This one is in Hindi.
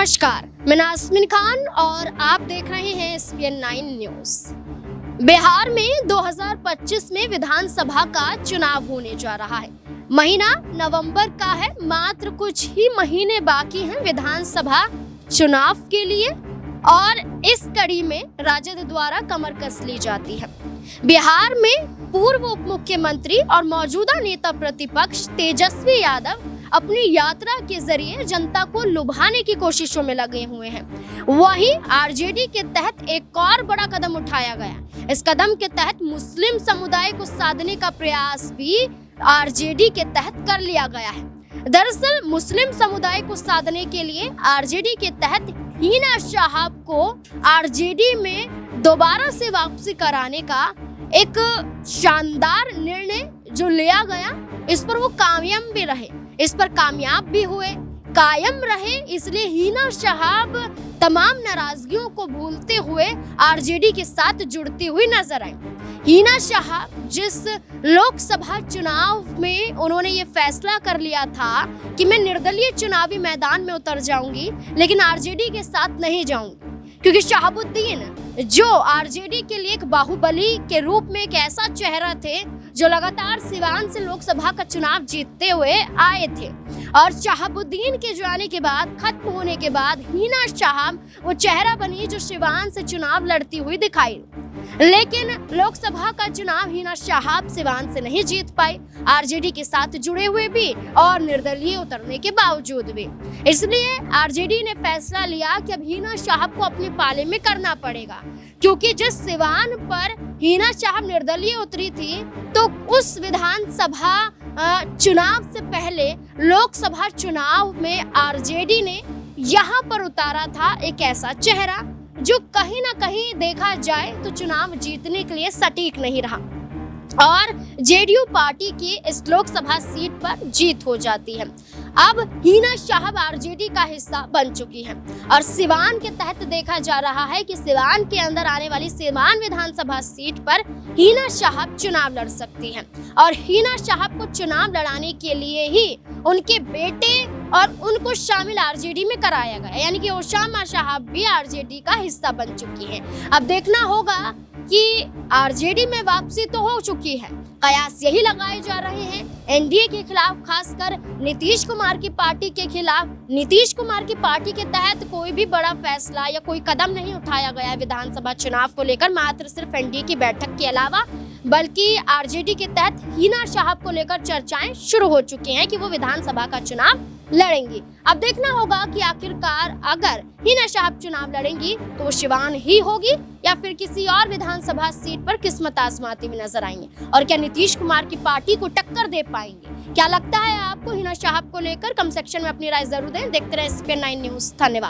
नमस्कार, मैं नाज़मीन खान और आप देख रहे हैं SPN9 न्यूज। बिहार में 2025 में विधानसभा का चुनाव होने जा रहा है। महीना नवंबर का है, मात्र कुछ ही महीने बाकी हैं विधानसभा चुनाव के लिए और इस कड़ी में राजद द्वारा कमर कस ली जाती है। बिहार में पूर्व उप मुख्यमंत्री और मौजूदा नेता प्रतिपक्ष तेजस्वी यादव अपनी यात्रा के जरिए जनता को लुभाने की कोशिशों में लगे हुए हैं। वहीं आरजेडी के तहत एक और बड़ा कदम उठाया गया। इस कदम के तहत मुस्लिम समुदाय को साधने का प्रयास भी आरजेडी के तहत कर लिया गया है। दरअसल मुस्लिम समुदाय को साधने के लिए आरजेडी के तहत हिना शहाब को आरजेडी में दोबारा से वापसी कराने का एक शानदार निर्णय जो लिया गया, इस पर वो कामयाब भी हुए, कायम रहे। इसलिए हिना शहाब तमाम नाराजगियों को भूलते हुए आरजेडी के साथ जुड़ती हुई नजर आई। हिना शहाब जिस लोकसभा चुनाव में उन्होंने ये फैसला कर लिया था कि मैं निर्दलीय चुनावी मैदान में उतर जाऊंगी, लेकिन आरजेडी के साथ नहीं जाऊंगी, क्योंकि शहाबुद्दीन जो आरजेडी के लिए एक बाहुबली के रूप में एक ऐसा चेहरा थे जो लगातार सिवान से लोकसभा का चुनाव जीतते हुए आए थे, और शहाबुद्दीन के जाने के बाद, खत्म होने के बाद हिना शहाब वो चेहरा बनी जो सिवान से चुनाव लड़ती हुई दिखाई। लेकिन लोकसभा का चुनाव हिना शहाब सिवान से नहीं जीत पाई, आरजेडी के साथ जुड़े हुए भी और निर्दलीय उतरने के बावजूद भी। इसलिए आरजेडी ने फैसला लिया कि अब हिना शहाब को अपने पाले में करना पड़ेगा, क्योंकि जिस सिवान पर हिना शहाब निर्दलीय उतरी थी, तो उस विधानसभा चुनाव से पहले लोकसभा चुनाव में आरजेडी ने यहाँ पर उतारा था एक ऐसा चेहरा जो कहीं ना कहीं देखा जाए तो चुनाव जीतने के लिए सटीक नहीं रहा और जेडीयू पार्टी की इस लोकसभा सीट पर जीत हो जाती है। अब हिना शहाब आरजेडी का हिस्सा बन चुकी है और सिवान के तहत देखा जा रहा है कि सिवान के अंदर आने वाली सिवान विधानसभा सीट पर हिना शहाब चुनाव लड़ सकती हैं और हिना शहाब को चुनाव लड़ाने के लिए ही उनके बेटे और उनको शामिल आरजेडी में कराया गया, यानी कि ओसामा शहाब भी आरजेडी का हिस्सा बन चुकी हैं। अब देखना होगा कि आरजेडी में वापसी तो हो चुकी है, कयास यही लगाए जा रहे हैं एनडीए के खिलाफ, खासकर नीतीश कुमार की पार्टी के खिलाफ। नीतीश कुमार की पार्टी के तहत कोई भी बड़ा फैसला या कोई कदम नहीं उठाया गया विधानसभा चुनाव को लेकर, मात्र सिर्फ एनडीए की बैठक के अलावा, बल्कि आरजेडी के तहत हिना शहाब को लेकर चर्चाएं शुरू हो चुकी हैं कि वो विधानसभा का चुनाव लड़ेंगी। अब देखना होगा कि आखिरकार अगर हिना शहाब चुनाव लड़ेंगी तो वो सिवान ही होगी या फिर किसी और विधानसभा सीट पर किस्मत आजमाती हुई नजर आएंगे, और क्या नीतीश कुमार की पार्टी को टक्कर दे पाएंगे। क्या लगता है आपको हिना शहाब को लेकर? कमेंट सेक्शन में अपनी राय जरूर दें। देखते रहे SPN9 न्यूज। धन्यवाद।